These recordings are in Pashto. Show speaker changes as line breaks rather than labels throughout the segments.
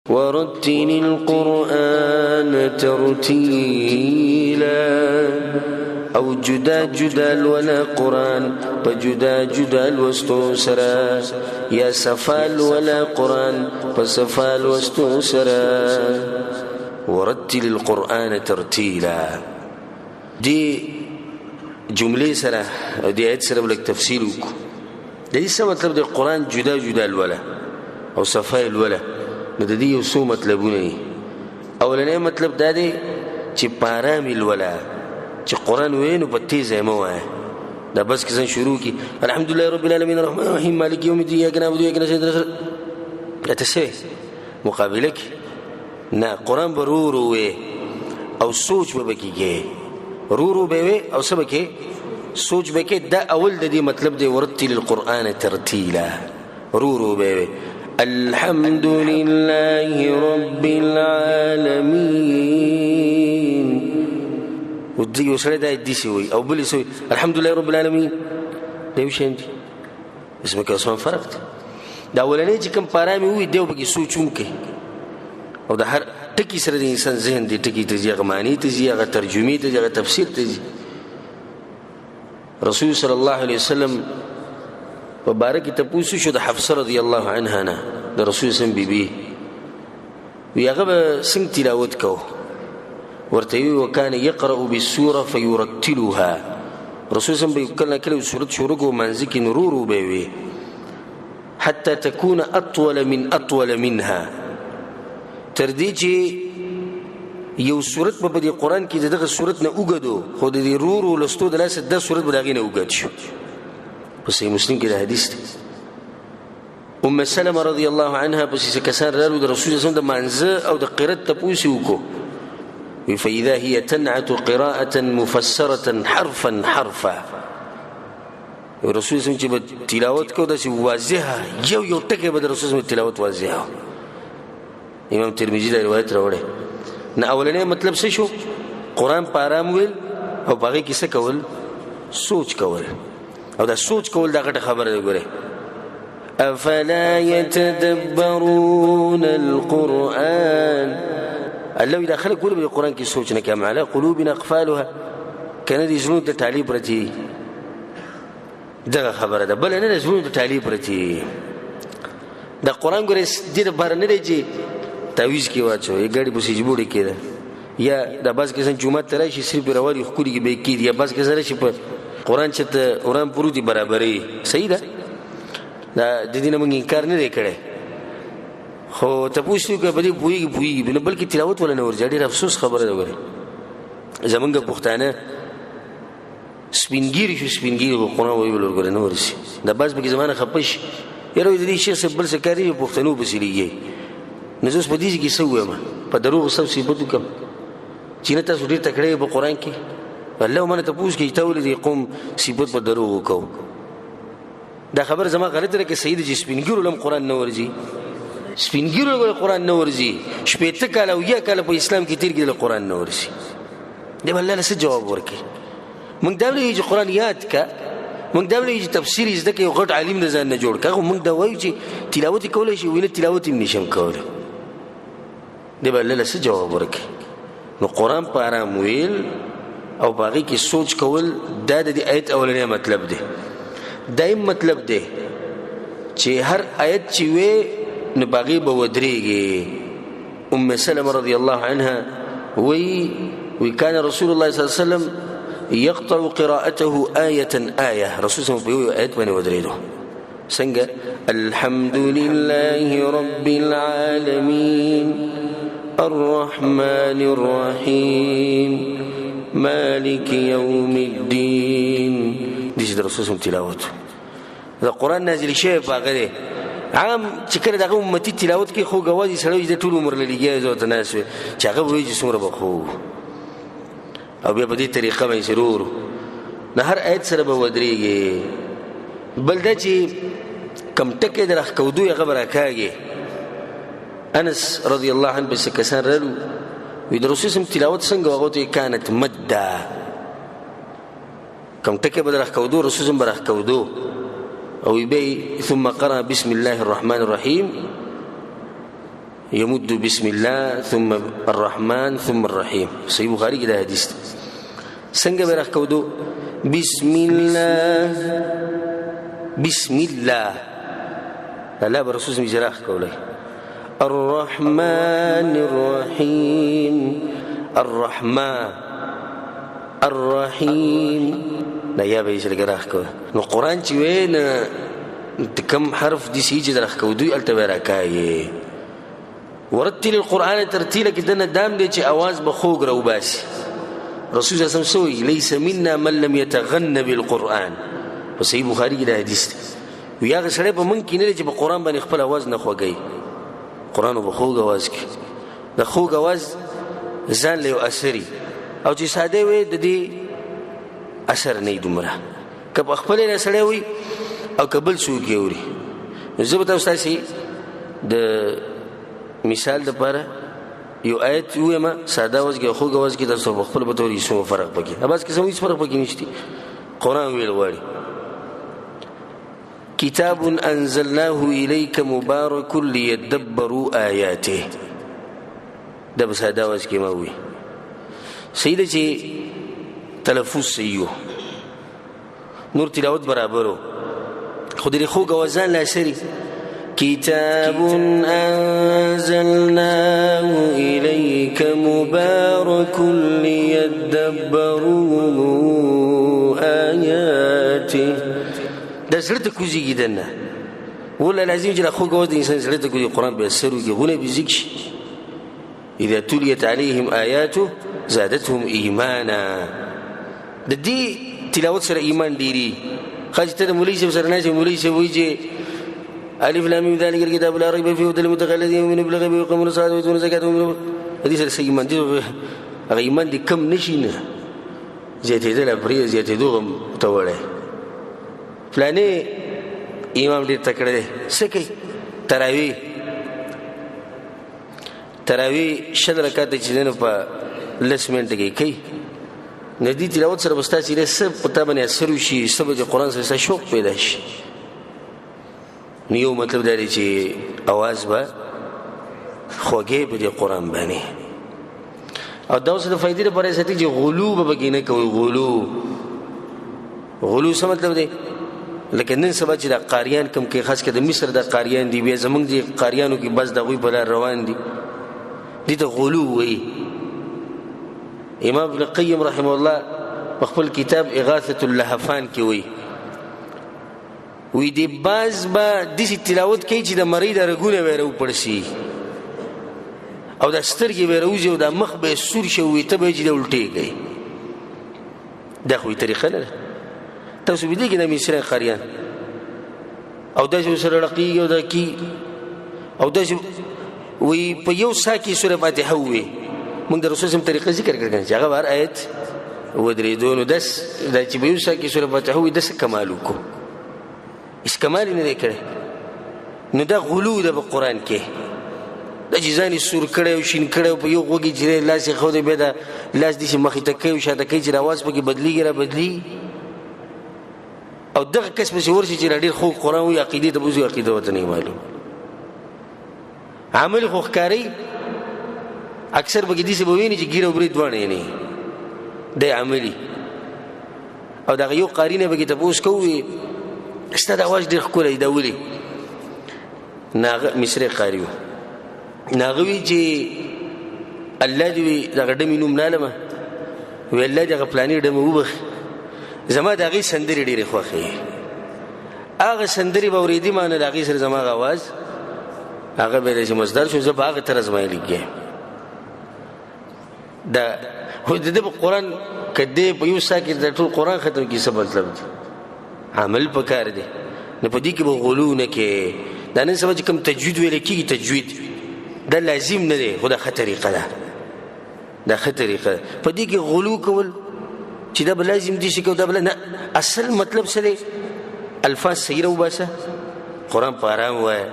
ورتل القرآن ترتيلا او جدا جدا ولا قرآن فجدا جدا الوستوسرا يا سفال ولا قرآن فسفال وستوسرا ورتل القرآن ترتيلا. دي جملې سره او دې آیت سره ولک تفصیل وکړو. د دې څه مطلب دی؟ قرآن جدا جدا الولا او صفای الولا. نو د دې یو څو مطلبونه دي. اولنی مطلب دا دی چې پارامي الولا، چې قرآن وینو په تیزه مه وایه. دا بس کې څنګه شروع کی الحمدلله رب العالمین الرحمن الرحیم مالک یوم الدین ایاک نعبد و ایاک نستعین. دا څه مقابله کې نه، قرآن به رو رو وی او سوچ به کېږي، رو رو به وی او سبا کې سوچ به کې. دا اول د دې مطلب دی ورتل القرآن ترتیلا، رو رو به وی الحمد لله رب العالمین. ودي وسره دا دي شوی او بل شوی الحمد لله رب العالمین. دا یو شی اسمه کې اسمان فرق دی. دا ولنې چې کوم پارامي وي دیو به سوچوم کې او د هر ټکی سره د انسان ذهن دی ټکی ته ځي، معنی ته ځي، هغه ترجمه ته ځي، هغه تفسیر ته ځي. رسول صلی الله علیه وسلم مبارک ته پوښتنه شو د حفصه رضی الله عنها نه، د رسول سم بیبي وی هغه څنګه تلاوت کو؟ ورته وی وکانه يقرأ بالسوره فيرتلها. رسول سم به کله کله سورت شروع کو منځ کې نورو به وی حتى تكون اطول من اطول منها، تر دې چې یو سورت په دې قران کې دغه سورت نه وګدو خو د دې رورو لستو د لاس د سورت بلغې نه وګد شو. په صحیح مسلم کې د حدیث دی ام سلمہ رضی الله عنها پس کسان رالو د رسول صلی الله علیه وسلم د منځ او د قرات تپوسی وکړو. فإذا هي تنعت قراءة مفسرة حرفا حرفا. رسول صلی الله علیه وسلم چې تلاوت کو د واضحه یو ټکی به د رسول صلی الله علیه وسلم تلاوت واضحه. امام ترمذی دا روایت راوړي. نه اولنې مطلب څه شو؟ قرآن پارام ویل او باقي کیسه کول سوچ کول، او دا سوچ کول دا غټه خبره ده. ګوره افلا يتدبرون القرآن. الله اذا خلق کول په قرآن کې سوچ نه کوي. على قلوبنا اقفالها کنه دي زړونو ته تعلیب رتی دغه خبره ده، بل نه زړونو ته تعلیب رتی. دا قرآن ګوره دې بار نه دی چې تعویز کې واچو یې ګاډي په سجبوړي کې ده، یا د باز کې څنګه جمعه ترای شي صرف راوړي خوري کې به کې، یا باز کې سره شي په قرآن چې ته قرآن پروتي برابرې صحیح ده. دا د دې نه موږ انکار نه کړي، خو ته پوښتنه کوي په دې پوېږي نه بلکې تلاوت ولا نه ورځي. ډېر افسوس خبره ده. ګوره زمونږ پښتانه سپینګيري شو، سپینګيري قرآن ویل ګوره نه ورسي. دا باز به زمانه خپش یره دې شیخ سبل سکاري پښتنو بسلیږي. نو زه په دې کې څه وایم؟ په دروغ څه صفات کوم چې نه تاسو ډېر تکړه په قرآن کې الله مونږ ته پوښتنه کوي ته ولې قوم صفات په دروغ کو؟ دا خبر زما غلطه ده کې سید چې سپینګیرو لم قرآن نه ورځي، سپینګیرو قرآن نه ورځي، شپېته کاله او یا کاله په اسلام کې تیر کېدل قرآن نه ورځي. دی الله له څه جواب ورکړي؟ موږ دا وایو چې قرآن یاد کا، موږ دا وایو چې تفسیر زده کې یو غټ عالم نه ځان نه جوړ کا، موږ دا وایو چې تلاوت کولای شي وینه تلاوت هم نشم کولای. دی الله له څه جواب ورکړي؟ نو قرآن په آرام ویل او باقي کې سوچ کول دا د دې آیت اولنی مطلب دی. دایم مطلب دی چې هر آیت چې وي نو باقي به ودرېږي. ام سلمہ رضی الله عنها وی كان رسول الله صلی الله عليه وسلم يقطع قراءته آية آية. رسول صلی الله عليه وسلم آیت باندې ودرېدو څنګه الحمد لله رب العالمين الرحمن الرحيم مالك يوم الدين. دې د رسول صلی تلاوت دا قرآن نازل شوی باغره عام چې کله دغه امتی تلاوت کې خو غواړي سره د ټول عمر لګي زو ته ناس چې هغه وایي چې څومره بخو او بیا په دې طریقه باندې سرور نه هر آیت سره به ودرېږي. بل دا چې کم ټکي درخ کودو یې خبره کاږي. انس رضی الله عنه بس کسان رالو وی د رسول سم تلاوت څنګه وغوته كانت مده کم ټکي به درخ کودو رسول سم برخ کودو او يبي ثم قرأ بسم الله الرحمن الرحيم يمد بسم الله ثم الرحمن ثم الرحيم. صحیح بخاری کې دا حدیث څنګه به راخ کودو بسم الله بسم الله الله برسول سم جراح کوله الرحمن الرحيم الرحمن الرحيم لا يا بيش الجراح کوله نو قران چې وین کم حرف دي سي جراح کودو التبرکای ورتل القرآن ترتيلا كدنا دام دي چې आवाज بخوګ رو باسي. رسول الله صلی الله علیه وسلم ليس منا من لم يتغن بالقرآن. په صحیح بخاری کې دا حدیث دی. ویا غسړې په من کې نه چې په قرآن باندې خپل आवाज نه خوګي. قرآن په خوګ आवाज کې د خوګ आवाज ځان له اثري او چې ساده وي د دې اثر نه دومره. کله خپل نه سړې وي او قبل سو کې اوري. زه به تاسو ته د مثال د پاره یو آیت ویما ساده وځي خو غوځ کې د څو خپل په توري سو فرق پکې اباس کې سمې فرق پکې نشته. قرآن ویل واري کتاب انزلناه الیک مبارک لیدبروا آیاته د ساده وځ کې ما وی سیده چې تلفظ سيو نور تلاوت برابرو خو دې خو غوځان لا سری كتاب أنزلناه إليك مبارك ليدبروا آياته ده سرت كوزي جدنا ولا لازم يجي أخوك وقت إنسان سرت كوزي القرآن بيسروا يقولون بيزكش إذا تليت عليهم آياته زادتهم إيمانا ده دي تلاوت سر إيمان ديري خاجت ده موليسة وسر ناس موليسة ويجي ألف لام ميم ذلك الكتاب لا ريب فيه هدى للمتقين الذين يؤمنون بالغيب ويقيمون الصلاة ويؤتون الزكاة حديث السيمان دي غيمان دي كم نشينا زيادة دل أبرية زيادة دوغم توله فلاني إمام دي تكره سكي تراوی شل رکعات چې دنه په لسمنټ کې کوي ندی تلاوت سره بستا چې سب پتا باندې اثر وشي سب د قرآن سره شوق پیدا شي. نیو مطلب دا دی چې आवाज به خوږه په دې قرآن باندې او دا اوس د فائدې لپاره ساتي چې غلو به بګینه کوي. غلو څه مطلب دی؟ لکه نن سبا چې د قاریان کم کې خاص کړه د مصر د قاریان دی بیا زمونږ د قاریانو کې بس دغوی په لار روان دي دي ته غلو وایي. امام ابن القیم رحمه الله په خپل کتاب اغاثة اللهفان کې وایي وی دی باز با دسی تلاوت کوي چې د مریض رګونه ویرو پړسي او د سترګې ویروځي او د مخ به سور شي وي ته به چې د الټيږي. دا خو طریقه نه ده. تاسو به دې کې د مصر قاریان او د سره رقیق او د کی او د وی په یو ساکي سوره فاتحه وي موږ د رسول سم طریقه ذکر کړل چې هغه بار آیت ودریدون دس د چې په یو ساکي سوره فاتحه وي دس کمالو کو اس کمال نه کړي نو دا غلو ده په قرآن کې د جزاني سور کړي او شین کړي په یو وګي جره لاس خو دې بيد لاس دې مخې ته کوي شاته کوي چې आवाज پکې بدليږي را بدلي او دغه کس په ورشي چې ډېر خو قرآن او عقیده ته بوزي عقیده وته نه معلوم عمل خو ښکاری اکثر بګې دې سبوینه چې ګیره برید وانه نه دی عملي او دا یو قارینه بګې ته بوس کوي استاد आवाज ډېر ښکلی دا ولي ناغه مصری قاریو ناغوي چې الله دې دا غډمې نوم نالمه وی الله دې غپلانی ډمه وبخ زما دا غي سندري ډېر خوخي هغه سندري باورېدی مانه دا غي سره زما आवाज هغه به چې مصدر شو زه هغه تر ازمایل کېږم دا هو د قرآن کده په یو ساکه د ټول قرآن ختم کی څه مطلب دی عمل پکار دی نه پدې کې به غلو نه کې دا نن سبا چې کوم تجوید ویل کېږي تجوید دا لازم نه دی خو دا ښه طریقه ده دا ښه طریقه پدې کې غلو کول چې دا لازم دي چې کو دا بل نه اصل مطلب څه دی الفاظ صحیح وباسه قرآن په آرام وای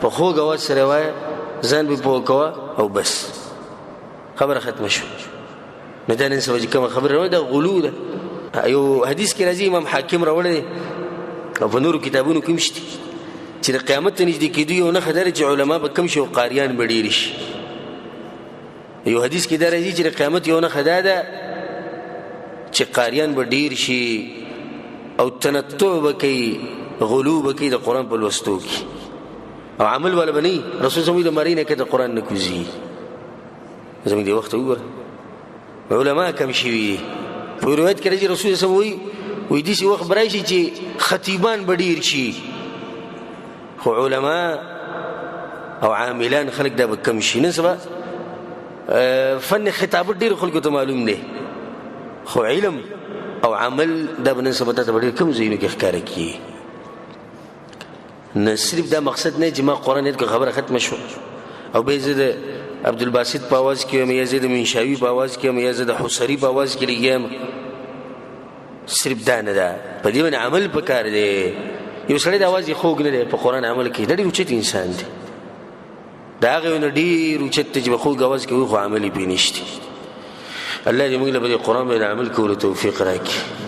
په خوږ आवाज سره وای ځان به پوه کوه او بس خبره ختم شو نه دا نن سبا چې کوم خبره دا غلو ده. یو حدیث کې راځي امام حاکم راوړی او په نورو کتابونو کې مشتي چې د قیامت ته نږدې کېدو یو نښه دا ده چې علما به کم شي او قاریان به ډېر شي. یو حدیث کې دا راځي چې د قیامت یو نښه دا ده چې قاریان به ډېر شي او تنطع به کوي، غلو به کوي د قرآن په لوستو کې، او عمل والا به نه. رسول صلی الله علیه وسلم د مرۍ نه که د قرآن نه کوزي. زموږ دې وخت وګوره علما کم شوي دي. په روایت کې راځي رسول صلی الله علیه وسلم وایي داسې وخت به راشي چې خطیبان به ډېر شي، خو علما او عاملان خلک دا به کم شي. نن سبا فن خطابت ډېر خلکو ته معلوم دی، خو علم او عمل دا به نن سبا ته به ډېر کم ځایونو کې ښکاره کېږي. نه صرف دا مقصد نه چې ما قرآن یاد کړ خبره ختمه شوه، او بیا زه د عبدالباسط په آواز کې یم، یا زه د منشاوي په آواز کې یم، یا زه د حسري په آواز کې لګیا یم. صرف دا نه ده، په دې باندې عمل پکار دی. یو سړی د آواز یې خوږ نه دی، په قرآن عمل کوي، دا ډېر اوچت انسان دی. د هغې نه ډېر اوچت دی چې په خوږ آواز کوي خو عمل یې پرې نشته. الله دې موږ له په دې قرآن باندې عمل کولو توفیق راکړي.